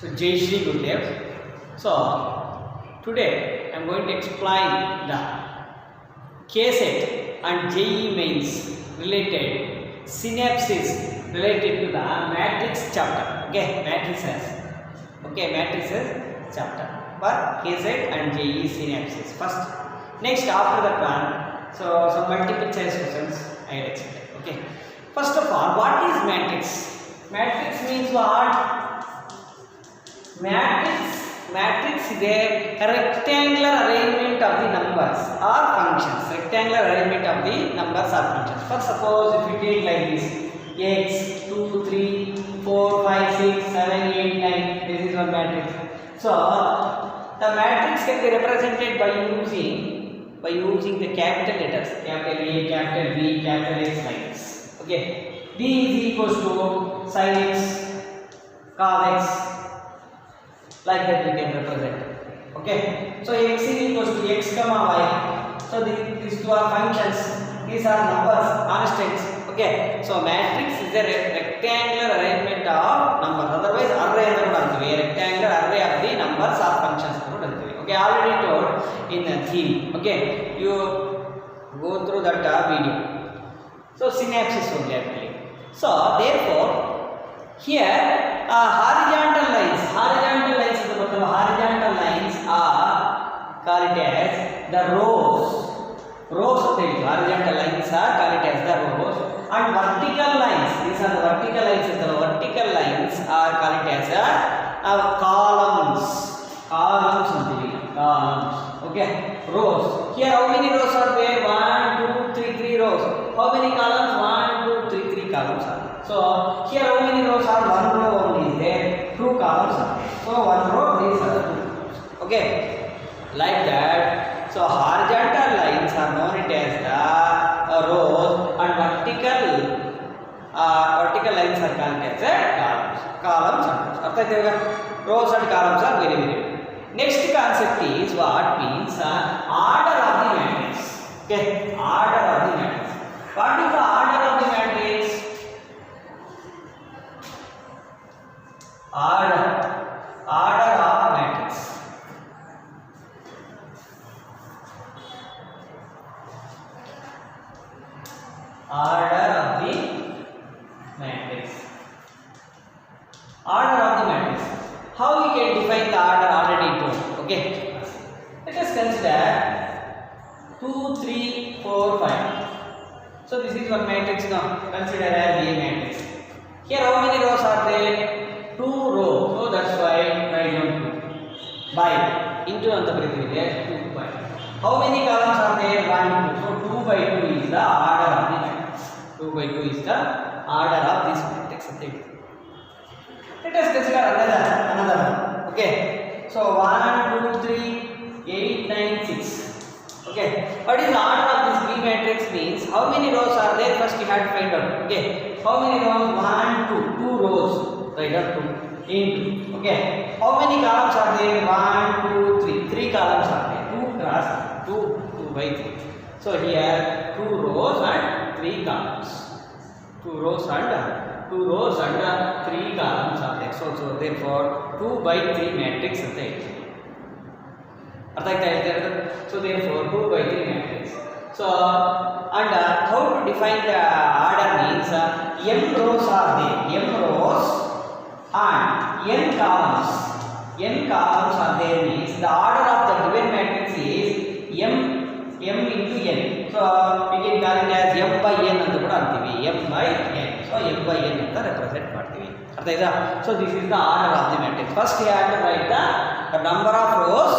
So Jai Shri Gurudev. So today I am going to explain the KSET and JEE mains related synapses related to the matrix chapter. Okay, matrices. Okay, matrices chapter for KSET and JEE synapses. First, next after that one, so some multiple choice questions I will explain. Okay, first of all, what is matrix? Matrix means what? Matrix is a rectangular arrangement of the numbers or functions. Rectangular arrangement of the numbers or functions. For suppose if you take like this, x 2 3 4 5 6 7 8 9. This is one matrix. So the matrix can be represented by using the capital letters, capital A, capital B, capital X like this. Okay. B is equals to sin x, cos x. Like that we can represent. Okay. So x is equals to x comma y. So these two are functions. These are numbers, constants. Okay. So matrix is a rectangular arrangement of numbers. Otherwise array anu antive. A rectangular array of the numbers or functions anu antive. Okay. Already told in the theory. Okay. You go through that video. So synapses only actually. So therefore here horizontal lines are called as the rows. Horizontal lines are called as the rows, and vertical lines, these are the vertical lines. The vertical lines are called as columns. Columns. Okay, rows. Here how many rows are there? 1 2 3 3 rows. How many columns? 1 2 3 columns are there. So here how many rows are? One row only is there. Two columns are there. So one row, these are the two columns. Okay, like that. So horizontal lines are known as the rows, and vertical lines are called as columns. Rows and columns are very very. Next concept is what means order of the matrix. Okay, order of the matrix. What is the order of the matrix? Order of matrix. Order of the matrix. Order of the matrix. How we can define the order already told. Okay. Let us consider 2, 3, 4, 5. So this is one matrix now. Consider as A matrix. Here how many rows are there? 2 rows. So that's why write down 2. By into anta barithivide 2 by. How many columns are there? 1 2. So 2 by 2 is the order of the matrix. 2 by 2 is the order of this matrix. Let us consider another one. Okay. So 1 2 3 8 9 6. Okay. What is the order of this B matrix means? How many rows are there? First we have to find out. Okay. How many rows? 1 2 rows. Write out 2 into. Okay. How many columns are there? 1 2 3. 3 columns are there. 2 cross 2 by 3. So here 2 rows and 3 columns. 2 rows and 3 columns are there. So therefore 2 by 3 matrix ಅಂತ ಹೇಳ್ತೀವಿ. ಅರ್ಥ ಆಗ್ತಾ ಇದೆ? So therefore 2 by 3 matrix. So and how to define the order means m rows are there. M rows and n columns. N columns are there means the order of the given matrix is m into n. So we can call it as m by n ಅಂತ ಕೂಡ ಅಂತೀವಿ. m by n. So m by n ಅಂತ represent ಮಾಡ್ತೀವಿ. ಅರ್ಥ ಆಯ್ತಾ? So this is the order of the matrix. First you have to write the number of rows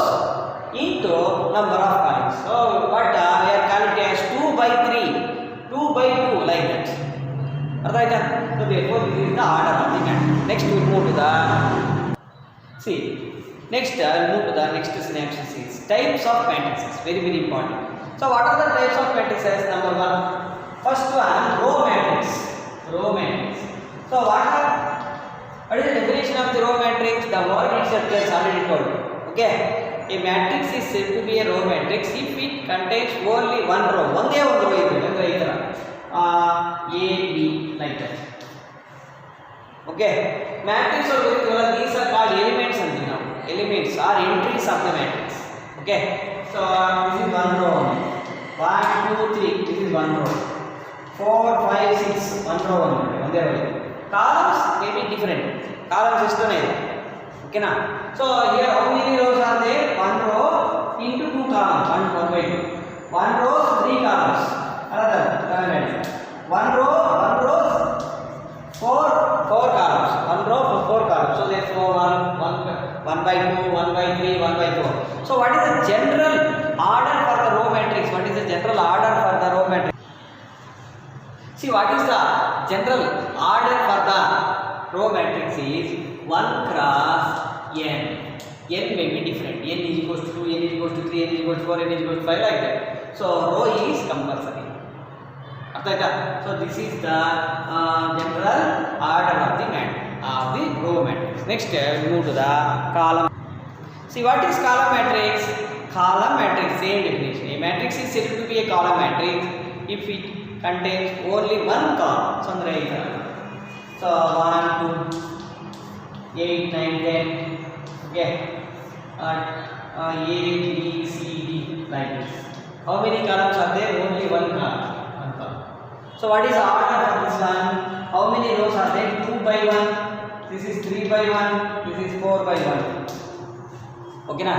into number of columns. So what we are calling it as 2 by 3, 2 by 2 like that. ಅರ್ಥ ಆಯ್ತಾ? So therefore this is the order of the matrix. Next we move to the next synapses is types of matrices. Very very important. So what are the types of matrices? Number 1, first one, row matrix. So what is the definition of the row matrix? The word itself is already told. Okay, a matrix is said to be a row matrix if it contains only one row. ಒಂದೇ ಒಂದು row ಇದೆ ಅಂದ್ರೆ ಈ ತರ A B like that. Okay, matrix or these are called elements anti now. Elements are entries of the matrix. Okay, so this is one row only. 1 2 3, this is one row. 4 5 6, one row only. One there only. Columns may be different. Column system is okay na. So here how many rows are there? One row into two columns. One by two. One row, three columns. Another one row, four columns. One row for four columns. So therefore one by two, one by three, one by four. So what is the general order for the row matrix? What is the general order for the row matrix? See, what is the general order for the row matrix is 1 cross n. N may be different. N is equals to 2, n is equals to 3, n is equals to 4, n is equals to 5 like that. So row is compulsory. So this is the general order of the row matrix. Next we move to the column. See, what is column matrix? Column matrix, same definition. A matrix is said to be a column matrix if it contains only one column. So 1 2 8 9 10. Okay. A, B, C, D like this. How many columns are there? Only one column. So what is the order for this one? How many rows are there? 2 by 1. This is 3 by 1. This is 4 by 1. Okay na?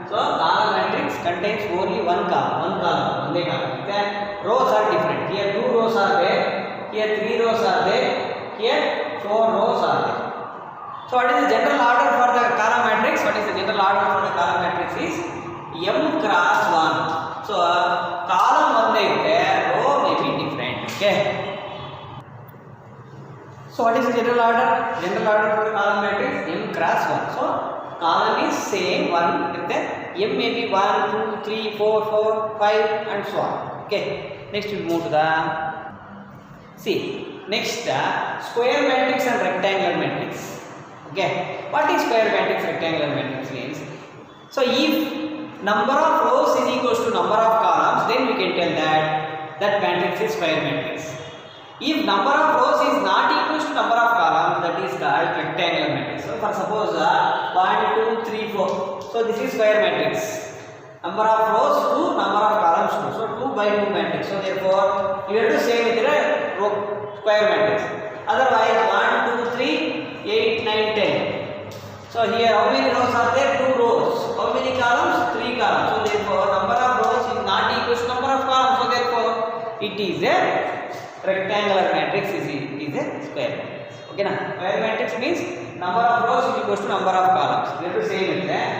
So column matrix contains only one column. Only column. Okay? Rows are different. Here 2 rows are there. Here 3 rows are there. Here 4 rows are there. So what is the general order for the column matrix? What is the general order for the column matrix is m cross 1. So column one is there, row may be different. Okay. So what is the general order? General order for the column matrix m cross 1. So column is same one with the m may be 1 2 3 4 4 5 and so on. Okay. Next we move to the next square matrix and rectangular matrix. Okay, what is square matrix, rectangular matrix means? So if number of rows is equals to number of columns, then we can tell that matrix is square matrix. If number of rows is not equals to number of columns, that is called rectangular matrix. So for suppose 1 2 3 4. So this is square matrix. Number of rows 2, number of columns 2. So 2 by 2 matrix. So therefore you have to say with the row square matrix. Otherwise 1 2 3 8 9 10. So here how many rows are there? 2 rows. How many columns? 3 columns. So therefore number of rows is not equal to number of columns. So therefore it is a rectangular matrix. Is a square matrix. Okay na? Square matrix means number of rows is equal to number of columns. We have to say it there.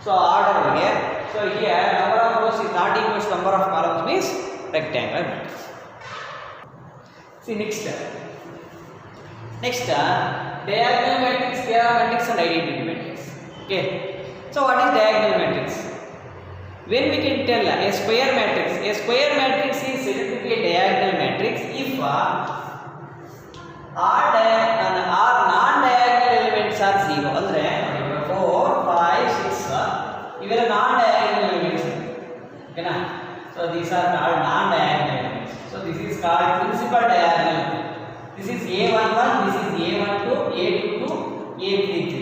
So order here. So here number of rows is not equal to number of columns means rectangular matrix. See next diagonal matrix, scalar matrix and identity matrix. Okay. So what is diagonal matrix? When we can tell a square matrix is said to be a diagonal matrix if all non-diagonal elements are 0. Andre 4 5 6 iವೆಲ್ಲ non-diagonal elements. Okay na? So these are called non-diagonal elements. So this is called principal diagonal. This is A11, this is A12, A22, A33.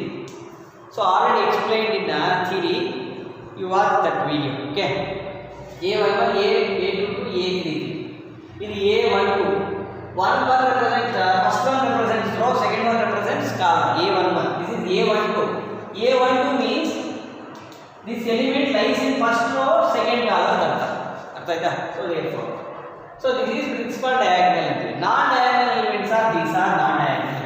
So already explained in the theory. You watch that video. Okay. A11, A22, A33. In A12, one represents first one represents row, second one represents column. A11. This is A12. A12 means this element lies in first row, second column. So therefore. So this is principal diagonal entry. Non-diagonal elements are these are non-diagonal.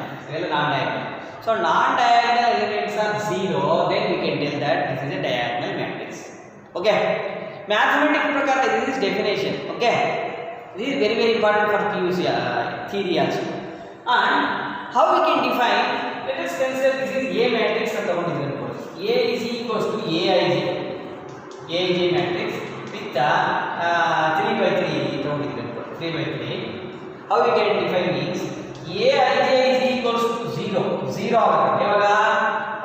So non-diagonal elements are 0. Then we can tell that this is a diagonal matrix. Okay. Mathematical prakara this is definition. Okay. This is very important for PUC theory also. And how we can define? Let us consider this is A matrix and the one is equals. A is equals to Aij matrix with 3 by 3 round is 3 by 3. How we can define means Aij is equals to 0. 0 avaga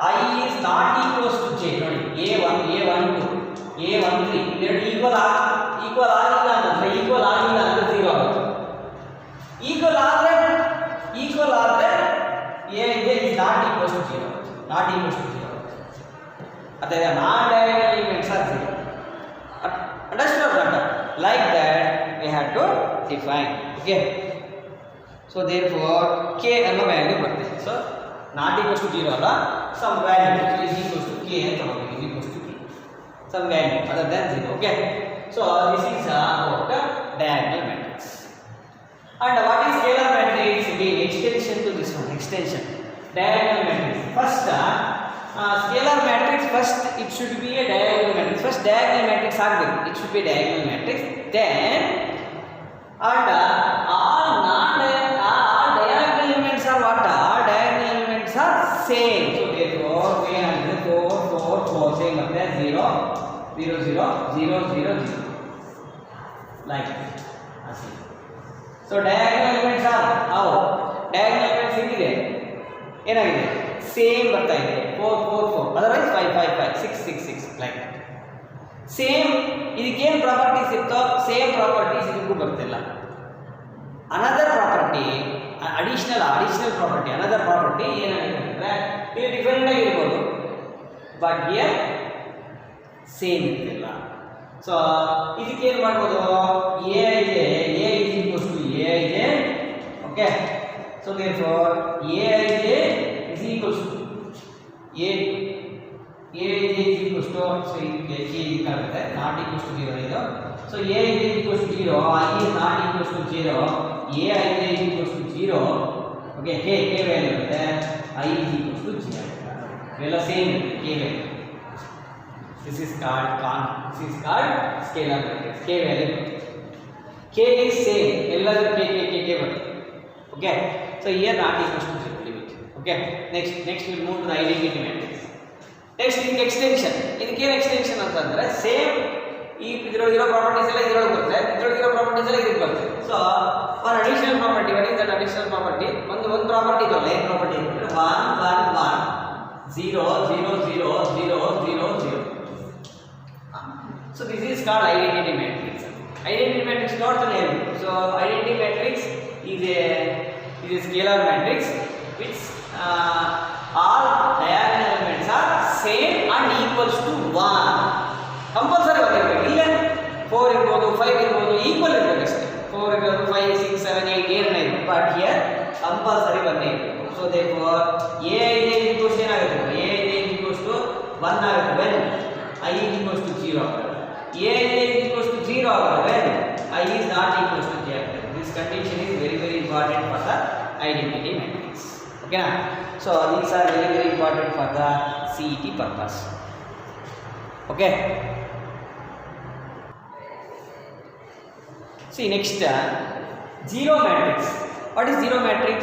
I is not equals to j. A1, A12, A13 equal ಆಗಿಲ್ಲ ಅಂದ್ರೆ equal ಆಗಿಲ್ಲ ಅಂದ್ರೆ 0 ಆಗುತ್ತೆ. equal ಆದ್ರೆ Aij is not not equals to 0. That is non-diagonal elements are 0. Understood or not? Like that we have to define. Okay. So therefore k ಅನ್ನೋ value ಬರುತ್ತೆ. So not equals to 0 ಅಲ್ಲ, some value is equals to k ಅಂತ ತಗೋಬೇಕು. is equals to k, some value other than 0. Okay. So this is about the diagonal matrix. And what is scalar matrix? Again extension to this one, extension diagonal matrix. First scalar matrix, first it should be a diagonal matrix. First diagonal matrix ಆಗಬೇಕು, it should be a diagonal matrix. Then and all diagonal elements are what? All diagonal elements are same. So therefore we have 4 4 4 same like that, 0 0 0 0 0 0 like that. So diagonal elements are how? Diagonal elements ಹೇಗಿದೆ, ಏನಾಗಿದೆ, same ಬರ್ತಾ ಇದೆ, 4 4 4, otherwise 5 5 5 6 6 6 like that. Same ಇದಕ್ಕೇನು properties ಇರ್ತೋ same properties ಇದಕ್ಕೂ ಬರ್ತಿಲ್ಲ. Another property additional property, another property ಏನಾಗುತ್ತೆ ಅಂದರೆ ಇದು ಡಿಫರೆಂಟ್ ಆಗಿರ್ಬೋದು ಬಟ್ ಹಿಯರ್ ಸೇಮ್ ಇರ್ತಿಲ್ಲ. ಸೊ ಇದಕ್ಕೆ ಏನು ಮಾಡ್ಬೋದು, ಎ ಇದೆ, A is equals to A ಇದೆ. ಓಕೆ. ಸೊ ದೇರ್ಫೋರ್ ಎ ಇದೆ is equals to A is equals to, so ಇದಕ್ಕೆ k ಆಗುತ್ತೆ, not equals to 0 ಇದು. So a is equals to 0, I is not equals to 0, a is equals to 0. Okay, k value ಇರುತ್ತೆ, I is equals to 0. ಇವೆಲ್ಲ same ಇದೆ, k value. This is called scalar matrix. K value, k is same, ಎಲ್ಲದೂ k ಬರುತ್ತೆ. Okay, so here not equals to 0 limit. Okay, next we move to the identity matrix. Next ಇದಕ್ಕೆ extension. ಇದಕ್ಕೇನು extension ಅಂತಂದರೆ same ಇದರೊಳಗಿರೋ properties ಎಲ್ಲ ಇದರೊಳಗೆ ಬರುತ್ತೆ, ಇದರೊಳಗಿರೋ properties ಎಲ್ಲ ಇದಕ್ಕೆ ಬರುತ್ತೆ. So one additional property, one is that additional property, ಒಂದು ಪ್ರಾಪರ್ಟಿ ಇದಲ್ಲ, ಏನು ಪ್ರಾಪರ್ಟಿ ಅಂದರೆ 1 1 1 0 0 0 0 0 0. So this is called identity matrix. Identity matrix ನೋಡ್ತಾನೆ ಹೇಳಿ. So identity matrix is a scalar matrix which all diagonal elements are same and equals to 1. Compulsory ಬರಬೇಕು, ಇಲ್ಲ 4 ಇರ್ಬೋದು 5 ಇರ್ಬೋದು, ಈಕ್ವಲ್ ಇರಬೇಕು ಅಷ್ಟೇ. 4 ಇರ್ಬೋದು 5 6 7 8 ಏನೇ ಇರ್ಬೋದು, ಬಟ್ ಹಿಯರ್ ಕಂಪಲ್ಸರಿ ಬನ್ನೇ ಇರಬೇಕು. So therefore a is equals to ಏನಾಗುತ್ತೆ, a is equals to 1 ಆಗುತ್ತೆ when I is equals to 0 ಆಗುತ್ತೆ. a is equals to 0 ಆಗುತ್ತೆ when I is not equals to 0 ಆಗುತ್ತೆ. This condition is very important for the identity matrix. Okay na? So these are very important for the CET purpose. Okay. See next zero matrix. What is zero matrix?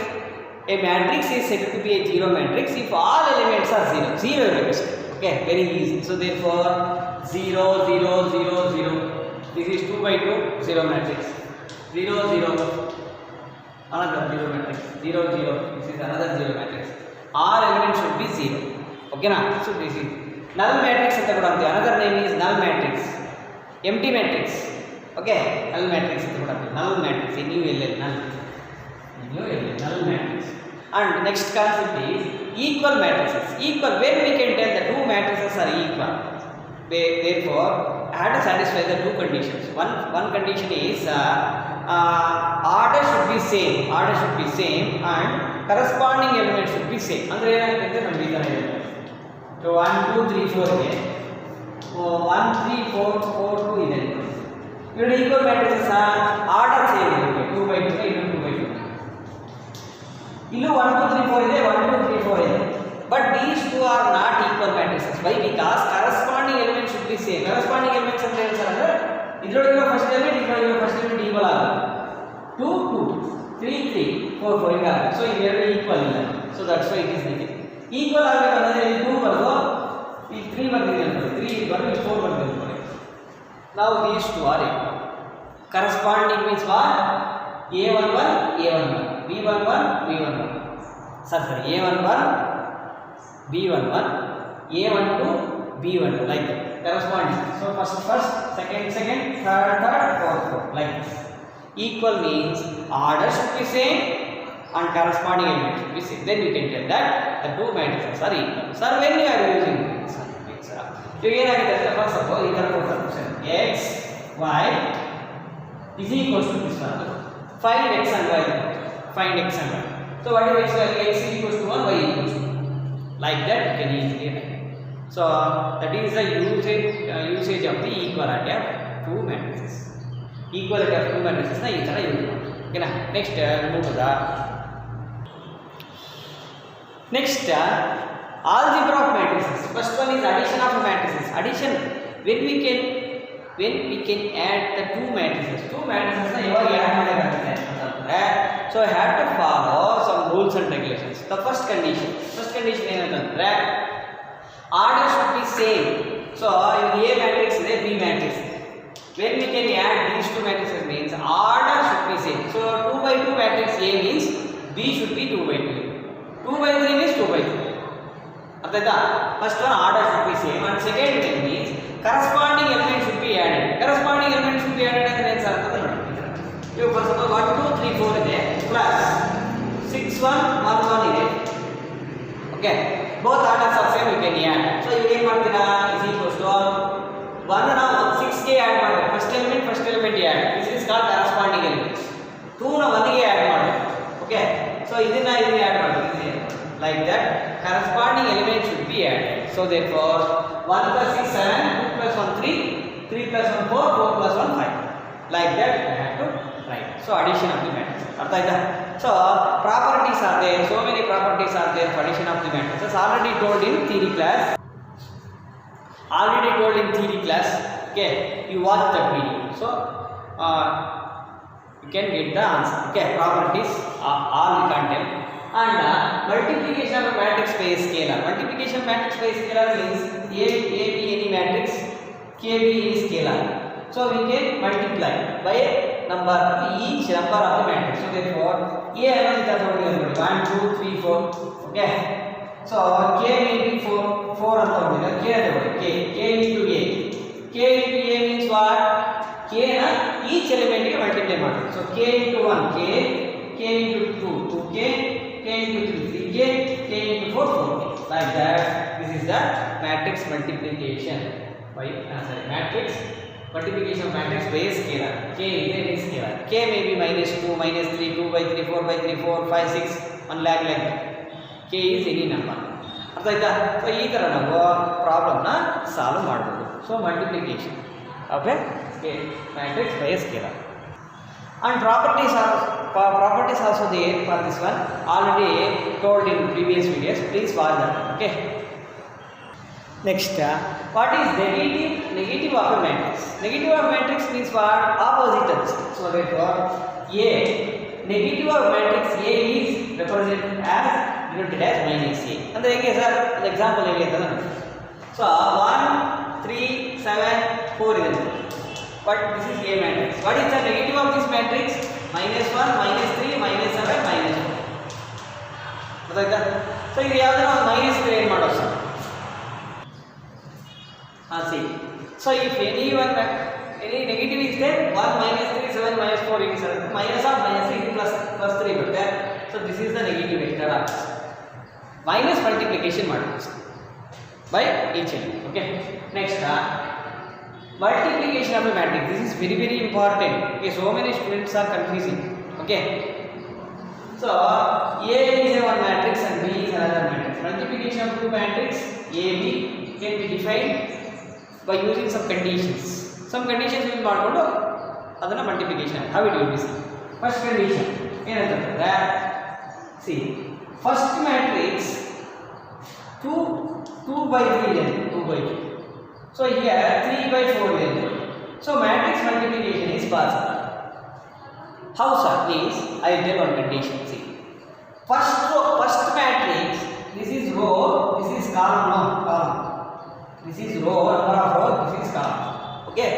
A matrix is said to be a zero matrix if all elements are zero. Zero elements. Okay, very easy. So therefore 0 0 0 0. This is 2 by 2 zero matrix. 0 0. Another zero matrix. 0 0. This is another zero matrix. All elements should be 0. Okay na? So this is null matrix anta kuda ante. Another name is null matrix. Empty matrix. Okay, null matrix anta kuda ante. Null matrix, null matrix. And next concept is equal matrices. Equal, when we can tell the two matrices are equal. Therefore I have to satisfy the two conditions. One condition is order should be same and corresponding elements should be same. Andre enagutte nಮಗೆ ಈ ತರ ಇದೆ. So 1 2 3 4 ಇದೆ, 1 3 4 4 2 ಇದೆ. ಇವೆರಡು equal matrices order same ಇರಬೇಕು. 2 by 2 ಇದು 2 by 2. ಇಲ್ಲೂ 1 2 3 4 ಇದೆ, 1 2 3 4 ಇದೆ. But these two are not equal matrices. Why? Because corresponding elements should be same. Corresponding elements ಅಂದ್ರೆ ಏನು ಸರ್ ಅಂದ್ರೆ ಇದರೊಳಗಿರೋ ಫಸ್ಟ್ ಎಲಿಮೆಂಟ್ ಇದರೊಳಗಿರೋ ಫಸ್ಟ್ ಎಲಿಮೆಂಟ್ ಈಕ್ವಲ್ ಆಗುತ್ತೆ. 2 2 3 3 4 4 ಈಗ. ಸೊ ಇವೆರಡು ಈಕ್ವಲ್ ಇಲ್ಲ. So that's why it is negative. Equal ಆಗಬೇಕಂದ್ರೆ ಇಲ್ಲಿ 2 ಬರೋದು, ಈ 3 ಬಂದಿದೆ ಅಂತ 3 ಬರೋದು, 4 ಬಂದಿದೆ ನೋಡಿ. Now these two are equal. Corresponding means what? A11 A11, B11 B11. Sorry A11 B11, A12 B12 like that. Corresponding. So first, second, third, fourth like this. Equal means order should be same, and corresponding element should be same. Then we can tell that the two matrices are equal. Sir, when you are using this, you can first suppose this function x y is equals to this one. Find x and y. Find x and y. So what is x value? X is equals to 1, y equals to 1. Like that you can easily write. So that is the usage of the equality of two matrices. Equality of two matrices na ee tara use ಮಾಡ್ತೀವಿ. Okay na? Next move to the next algebra of matrices. First one is addition of matrices. Addition when we can add the two matrices. Two matrices na yaವಾಗ add ಮಾಡಬೇಕಾಗುತ್ತೆ ಅಂತಂದ್ರೆ so I have to follow some rules and regulations. The first condition ಏನಂತಂದ್ರೆ order should be same. So if A matrix is a B matrix, when we can add these two matrices means order should be same. So 2 by 2 matrix A means B should be 2 by 2. 2 by 3 means 2 by 3. Artha? First one order should be same, and second thing means corresponding element should be added. Corresponding element should be added ಅಂದ್ರೆ ಏನು sir ಅಂತ ನೋಡಿ. ಇವು first 1 2 3 4 ಇದೆ plus 6 1 1 1 ಇದೆ. Okay, both orders are same, you can add. So you ಏನು ಮಾಡ್ತೀರಾ is equals to 1 ನಾವು 6 ಗೆ ಆಡ್ ಮಾಡಬೇಕು. First element add. This is called corresponding element. 2 ನ 1 ಗೆ ಆಡ್ ಮಾಡಬೇಕು. Okay, so ಇದನ್ನ ಆಡ್ ಮಾಡಬೇಕು. Like that corresponding element should be added. So therefore 1 plus 6 7, 2 plus 1 3, 3 plus 1 4, 4 plus 1 5. Like that I have to write. So addition of the matrix. ಅರ್ಥ ಆಯ್ತಾ? So properties are there. So many properties are there for addition of the matrices. Already told in theory class. Okay, you watch the video. So you can get the answer. Okay, properties all you can tell. And multiplication of a matrix by a scalar. Multiplication matrix by a scalar means A B any matrix, K B any scalar. So we can multiply by a number, each number of the matrix. So therefore A ಅನ್ನೋದು ತಗೊಂಡಿರೋದು 1 2 3 4. Okay, so K may be 4 ಅಂತ ತಗೊಂಡಿರೋದು. K ತಗೊಂಡು K into A. K into A means what? K ನ each element ಗೆ multiply ಮಾಡೋದು. So K into 1 K into 2 2K, K into 3 3K, K into 4 4K. Like that, this is the matrix multiplication by matrix multiplication of matrix by a scalar. K is a scalar. K may be -2, -3, 2 by 3, 4 by 3, 4 5 6 1 lakh like that. K is any number. ಅರ್ಥ ಆಯ್ತಾ? So ಈ ತರ ನಾವು problem ನ solve ಮಾಡಬಹುದು. So multiplication of a matrix by a scalar. And properties also there for this one, already told in previous videos. Please watch that. Okay, next what is negative of a matrix? Negative of matrix means what? Opposite terms. So therefore A, negative of matrix A is represented as denoted as -A. ಅಂದ್ರೆ ಹೇಗೆ sir? ಒಂದು example ಹೇಗೆ ಅಂತ ನೋಡಿ. So 1 3 7 4 ಇದೆ. But this is A matrix. What is the negative of this matrix? -1, -3, -7, -4. ಗೊತ್ತಾಯ್ತಾ? So ಇದು ಯಾವ್ದಾರ ಒಂದು ಮೈನಸ್ ಇದ್ರೆ ಏನು ಮಾಡೋದು sir? see. So if any negative is there, 1 -3 7 -4 is minus of minus is plus 3 ಬರುತ್ತೆ. So this is the negative vector. Minus multiplication ಮಾಡೋದು by each element. Okay, next multiplication of a matrix. This is very important. Okay, so many students are confusing. Okay, so A is a one matrix and B is another matrix. Multiplication of two matrix A B can be defined by using some conditions. Some conditions will ಮಾಡ್ಕೊಂಡು ಅದನ್ನ multiplication. How it will be seen? First condition ಏನಂತಂದ್ರೆ see, first matrix 2 by 3 ಇದೆ. 2 by 2. So here 3 by 4 ಇದೆ. So matrix multiplication is possible. How sir? Means I will tell one condition. See, first matrix, this is row, this is column. No, column. This is row, number of rows, this is column. Okay,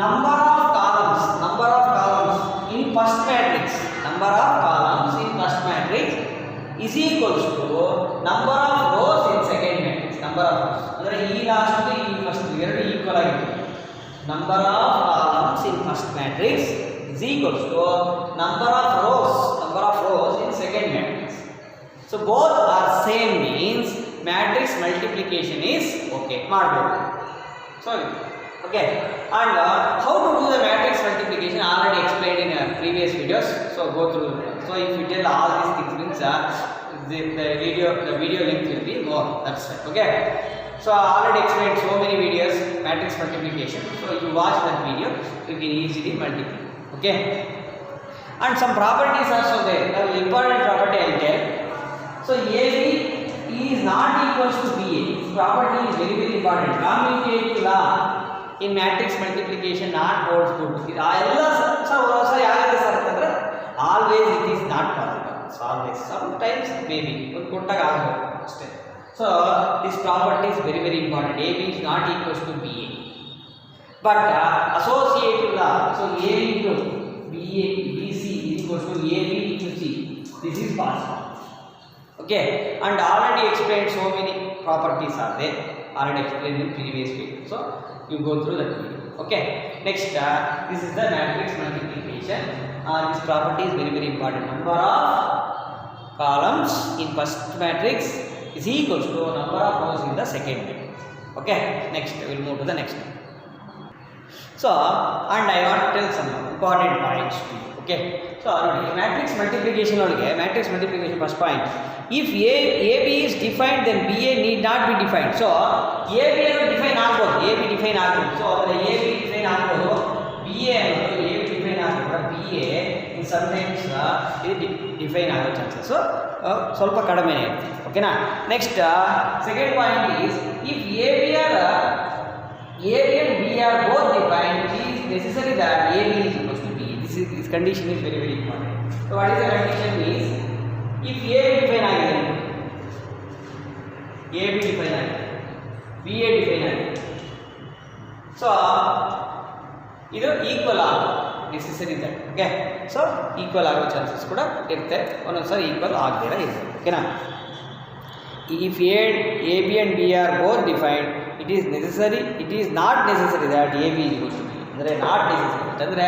number of columns in first matrix, number of columns in first matrix is equals to number of rows in second matrix. Number of rows ಅಂದ್ರೆ ಈ last ಈ first ಎರಡು equal ಆಗಿದೆ. Number of columns in first matrix is is equals to number of rows in second matrix. So both are same means matrix multiplication is okay. So okay, and how to do the matrix multiplication already explained in previous videos. So go through. So if you tell all these things means the video link will be more. That's right. Okay. So I already explained so many videos matrix multiplication. So if you watch that video, you can easily multiply. Okay. And some properties are also there. Important property I will tell. So AB is not equals to BA. This property is very important. Commutative law in matrix multiplication not holds good. Always it is not possible. So always, sometimes maybe. So this property is very important. AB is not equals to BA. But associative law. So A into BA, BC is equals to AB into C. This is possible. Okay, and already explained so many properties are there. Already explained in previous video. So you go through that video. Okay. Next, this is the matrix multiplication. This property is very important. Number of columns in first matrix is equals to number of rows in the second matrix. Okay. Next, we will move to the next one. So, and I want to tell some important points to you. Okay. So, matrix multiplication first point. If AB is defined, then BA need not be defined. So, AB is defined ಆಗಬಹುದು. AB define ಆಗಬಹುದು. So, ಅದರ AB define ಆಗಬಹುದು. BA ಅನ್ನೋದು AB define ಆಗಬಹುದು. BA in sometimes define ಆಗೋ chances ಸ್ವಲ್ಪ ಕಡಿಮೆನೇ ಇರುತ್ತೆ. ಓಕೆನಾ? Next second point is if AB and B are both defined, it is necessary that AB is equals to BA. This condition is very important. So, what is the condition is if A define agide, AB define agide, BA define agide. So, ಇದು equal ಆಗೋ necessary that. Okay. So equal ಆಗೋ chances ಕೂಡ ಇರುತ್ತೆ. ಒಂದೊಂದ್ಸರಿ equal ಆಗದಿರ ಇರುತ್ತೆ. ಓಕೆನಾ? If AB and B are both defined, it is not necessary that AB is equals to B. ಅಂದರೆ not necessary. ಅಂದರೆ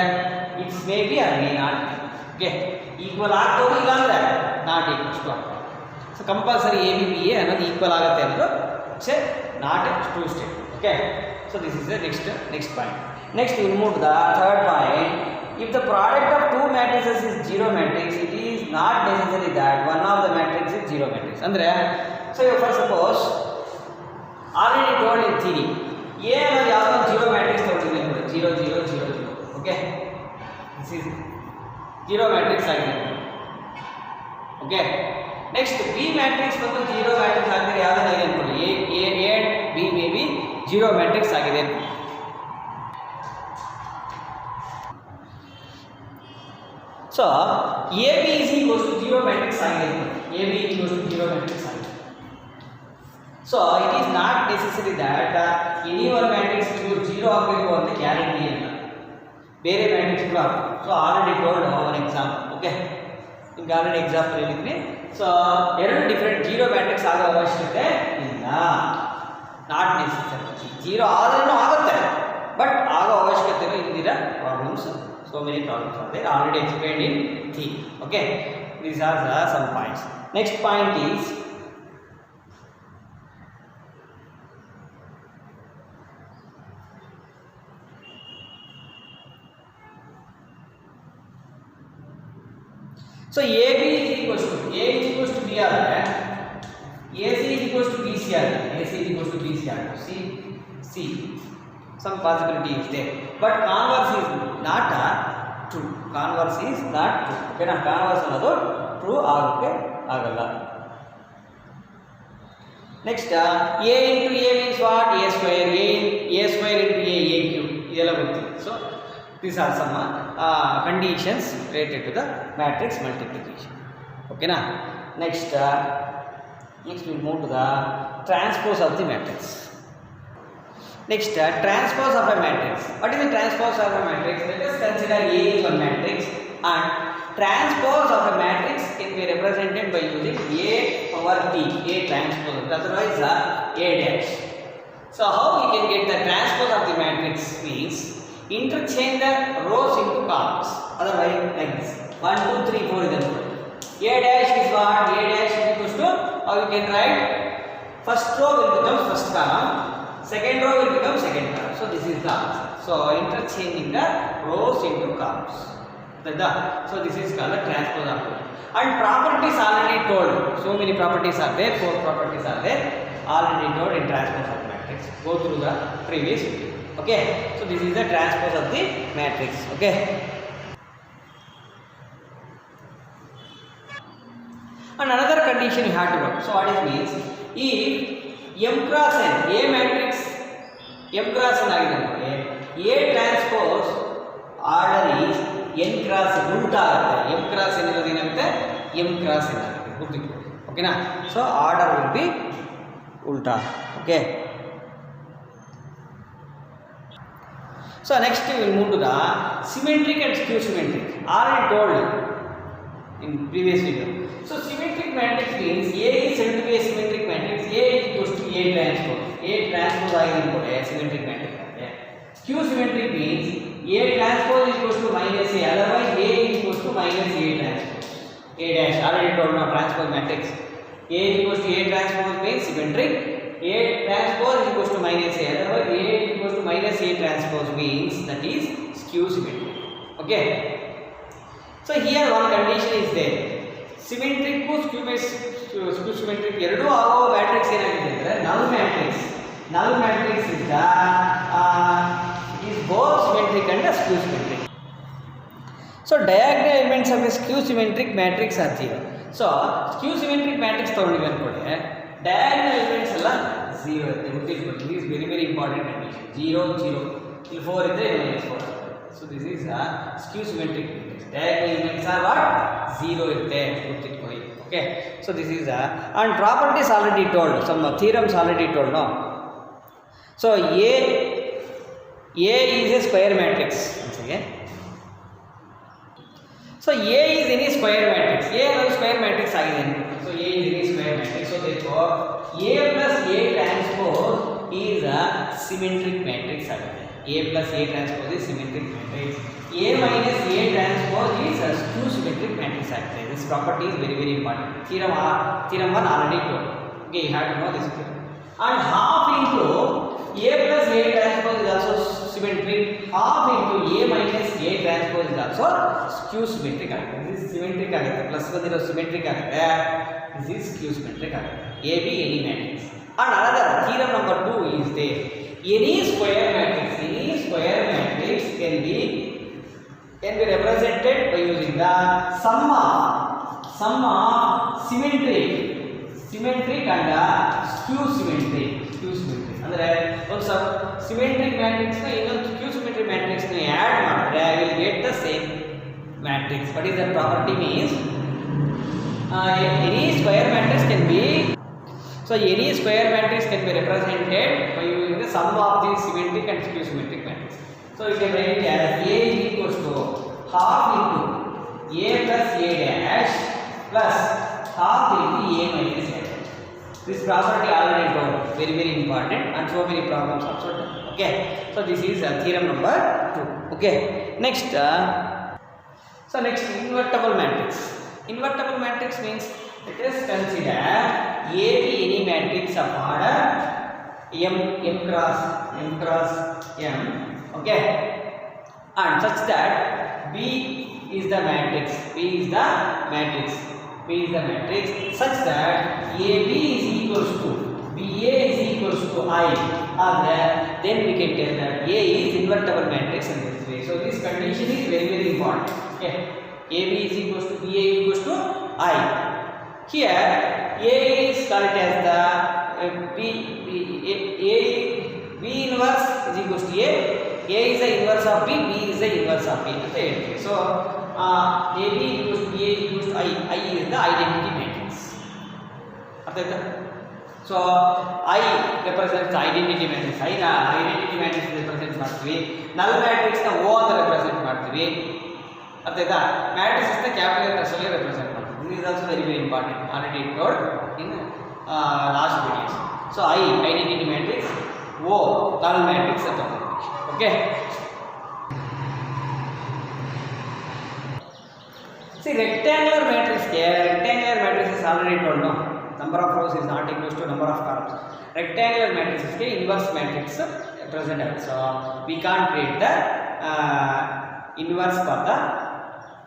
it's may be or may not be. Okay. Equal ಆಗ್ಬೋದು, ಇಲ್ಲ ಅಂದರೆ ನಾಟ್ ಈಕ್ವಲ್ಸ್ ಟು ಆಗ್ಬೋದು. So compulsory AB BA ಅನ್ನೋದು ಈಕ್ವಲ್ ಆಗುತ್ತೆ ಅನ್ನೋದು it's not a true state. Okay. So this is the next point. Next we will move to the third point. If the product of two matrices is zero matrix, it is not necessary that one of the matrix is zero matrix. Andre, so you first suppose already told in theory, A ಅನ್ನೋದು ಯಾವುದೋ zero matrix ತಗೊಂಡಿದೆ ನೋಡಿ, 0 0 0 0. Okay, this is zero matrix ಆಗಿದೆ. Okay, next B matrix ಬಂದು zero matrix ಆಗಿದ್ರೆ ಯಾವುದಾಗಿದೆ ಅನ್ಕೊಳ್ಳಿ, A and B may be zero matrix ಆಗಿದೆ. So, AB is equals to 0 matrix agide. AB is equals to 0 matrix agide. So, it is not necessary that any one matrix will 0 ಆಗಬೇಕು ಅಂತ guarantee ಇಲ್ಲ. ಬೇರೆ matrix ಕೂಡ. So already told one example. Okay, ನಿಮ್ಗೆ already example ಹೇಳಿದ್ದೀನಿ. So ಎರಡು different 0 matrix ಆಗೋ ಅವಶ್ಯಕತೆ ಇಲ್ಲ. Not necessary. 0 ಆದ್ರೂ ಆಗುತ್ತೆ, ಬಟ್ ಆಗೋ ಅವಶ್ಯಕತೆ ಇಲ್ದಿರ problems. So many problems are there, already explained in theory. Okay, these are some points. Next point is so AB is equals to A is equals to B are AC is equals to BC are AC is equals to BC are C. Some possibility is there, but converse is not true. Converse is not true. Okay, na converse ಅನ್ನೋದು true ಆಗೋಕೆ ಆಗಲ್ಲ. Next, A into A means what? A square. A square into A cube. ಇದೆಲ್ಲ ಗೊತ್ತಿದೆ. So these are some conditions related to the matrix multiplication. Okay na. Next we will move to the transpose of the matrix. Next, transpose of a matrix. What is the transpose of a matrix? Let us consider A is one matrix, and transpose of a matrix can be represented by using A over T. A transpose, otherwise A dash. So how we can get the transpose of the matrix means interchange the rows into columns. Otherwise, like this. 1, 2, 3, 4 is the A dash is what? A dash is equals to, or you can write first row will become first column, second row will become second column. So this is the answer. So interchanging the rows into columns. So this is called the transpose operator. And properties already told. So many properties are there. 4 properties are there. Already told in transpose of matrix. Go through the previous video. Okay. So this is the transpose of the matrix. Okay. And another condition you have to know. So what it means? If M cross N, A matrix M cross N agide, A transpose order is N cross ulta agute. M cross N irodu enagutte? M cross N agute. Gurtitಕೊಳ್ಳಿ. Okay na? So order will be ulta. Okay. So next we will move to the symmetric and skew symmetric. Already told in previous video. So symmetric matrix means A is said to be a symmetric matrix. A is equals to A transpose. A transpose agide symmetric matrix. Skew symmetric means A transpose is equals to minus A. Otherwise A is equals to minus A transpose. A dash already told now transpose matrix. A is equals to A transpose means symmetric. A transpose is equals to minus A. Otherwise A is equals to minus A transpose means that is skew symmetric. Okay. So here one condition is there. Symmetric skew symmetric ಎರಡು ಆಗೋ matrix ಏನಾಗಿದೆ ಅಂದ್ರೆ null matrix. Null matrix is the is both symmetric and skew symmetric. So diagonal elements of a skew symmetric matrix are 0. So skew symmetric matrix ತಗೊಂಡಿವಿ ಅನ್ಕೊಳ್ಳಿ, diagonal elements ಎಲ್ಲ 0 ಇರುತ್ತೆ. ಗುರ್ತಿಟ್ಕೊಳ್ಳಿ. This is very important condition. 0 0 ಇಲ್ಲಿ 4 ಇದ್ರೆ -4. So this is a skew symmetric matrix. Diagonal elements are what? 0 ಇರುತ್ತೆ. ಗುರ್ತಿಟ್ಕೊಳ್ಳಿ. Okay. So this is a, and properties already told. Some theorems already told. No. So A is a square matrix. Once again. So A is any square matrix. A is square matrix agide. So A is any square matrix. So therefore A plus A transpose is a symmetric matrix agide. A plus A transpose is symmetric matrix. A minus A transpose is a skew symmetric matrix agide. This property is very important. Theorem 1 already told. Okay, you have to know this. And half into A plus A transpose is also symmetric. Half into A minus A transpose is also skew symmetric agide. This is symmetric agide. Plus bandiro symmetric agide. This is skew symmetric agide. AB any matrix. And another theorem number 2 is there. Any square matrix can be represented by using the sum of symmetric and skew symmetric. ಅಂದರೆ ಒಂದು symmetric matrix ನ ಇನ್ನೊಂದು skew symmetric matrix ನ add ಮಾಡಿದ್ರೆ I will get the same matrix. What is the property means? Any square matrix can be represented by using the sum of the symmetric and skew symmetric matrix. So you can write it as A is equals to half into A plus A dash plus half into A minus A dash. This property already told, very important, and so many problems also done. Okay, so this is theorem number 2. Okay, next invertible matrix. Invertible matrix means let us consider A be any matrix of order m cross m. Okay, and such that B is the matrix such that AB is equals to BA is equals to I, or then we can tell that A is invertible matrix in this way. So this condition is very important. Okay, AB is equals to BA is equals to I. Here A is called as the B inverse is equals to A is the inverse of B is the inverse of B. So AB equals to A equals to I is the identity matrix. So I represents identity matrix. Identity matrix represents ಮಾಡ್ತೀವಿ. null matrix ನ O ಅಂತ represent ಮಾಡ್ತೀವಿ. ಅರ್ಥಾಯ್ತಾ? matrix ನ capital letters ಅಲ್ಲಿ represent ಮಾಡ್ತೀವಿ. This is also very important. Already told in last videos. So identity matrix, O null matrix ಅಂತ. Okay. See, rectangular matrix is already told, no? Number of rows is not equal to number of columns. Rectangular matrix is inverse matrix present. So we can't create the inverse for the,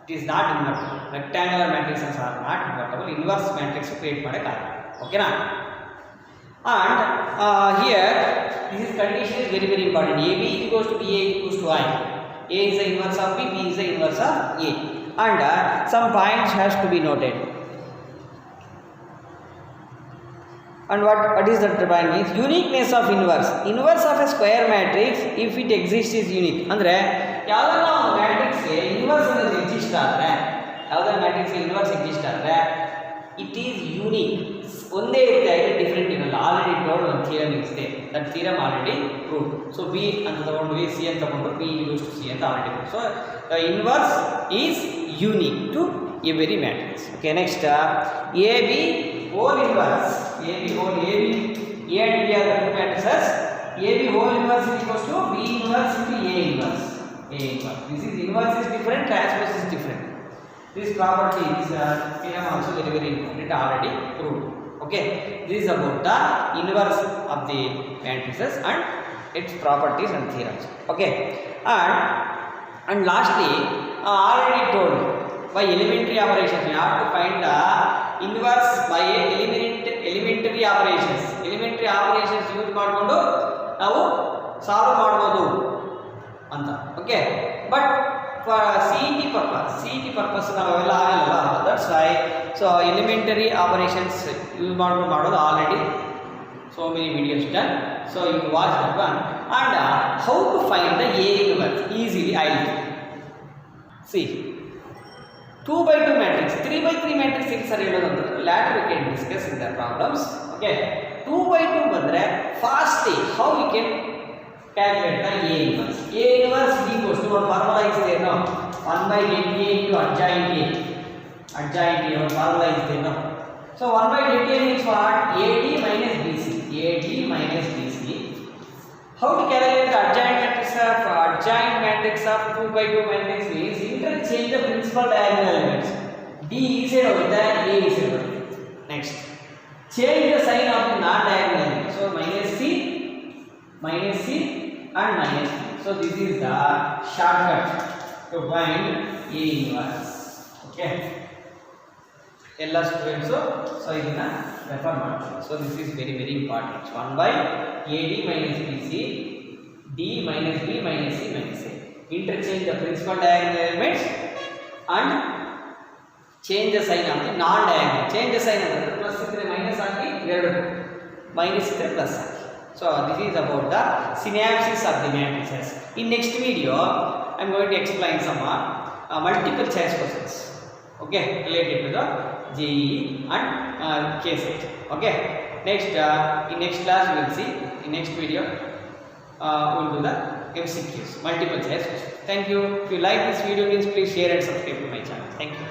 it is not invertible. Rectangular matrices are not invertible. Inverse matrix create madaka. Okay na? And here this is condition is very very important. AB equals to BA equals to I. A is the inverse of B, B is the inverse of A. And some points has to be noted. And what is the point means? Uniqueness of inverse. Inverse of a square matrix, if it exists, is unique. Andre yavadana matrix ge inverse ಅನ್ನೋದು exist ಆದರೆ yavadana matrix ge inverse exist ಆದರೆ it is unique. ಒಂದೇ ಇರುತ್ತೆ, different ಇರಲ್ಲ. Already told ಒಂದು theorem ಇದೆ, that theorem already prove. So B ಅಂತ ತಗೊಂಡ್ವಿ, ಸಿ ಅಂತ ತಗೊಂಡ್ರು, ಬಿ ಈಕ್ವಲ್ಸ್ ಟು ಸಿ ಅಂತ already prove. So the inverse is unique to every matrix. Okay, next AB whole inverse. AB whole AB, A and B are the two matrices. AB whole inverse is equals to B inverse into A inverse. A inverse. This is inverse is different, transpose is different. This property is theorem also very very important, already proved. Okay, this is about the inverse of the matrices and its properties and theorems. Okay, and lastly already told, by elementary operations we have to find the inverse by elementary operations. Elementary operations use ಮಾಡಿಕೊಂಡು ನಾವು solve ಮಾಡಬಹುದು ಅಂತ. Okay, but for CET purpose ನಾವೆಲ್ಲ ಆಗಲ್ಲ. That's why so elementary operations use ಮಾಡ್ಕೊಂಡು ಮಾಡೋದು already so many videos done. So you watch that one. And how to find the A inverse easily I will see. 2x2 matrix, 3x3 matrix is sari helodante later we can discuss in the problems. Okay, 2x2 bandre fastly how we can calculate the A inverse. A inverse equals to one formula is there, no? 1/delta A into adjoint A. Adjoint A, one formula is there, no? So 1/delta A means what? AD minus BC. AD minus BC. How to calculate the adjoint matrix of 2x2 matrix means interchange the principal diagonal elements. D is side hogutte, A is side hogutte. Next, change the sign of the non-diagonal element. So minus C and minus C. So this is the shortcut to find A inverse. Okay. ಎಲ್ಲ students so ಇದನ್ನ refer ಮಾಡ್ತಾರೆ. So this is very very important. 1/AD minus BC, D minus B minus C minus A. Interchange the principal diagonal elements and change the sign of the non-diagonal. Change the sign of the plus ಇದ್ರೆ minus ಆಗಿ, ಎರಡು minus ಇದ್ರೆ plus ಆಗಿ. So this is about the synapses of the matrices. In next video I am going to explain some multiple choice questions. Okay, related to the JEE and KCET. Okay, next in next class we will see, in next video we will do the MCQs, multiple choice questions. Thank you. If you like this video, please share and subscribe to my channel. Thank you.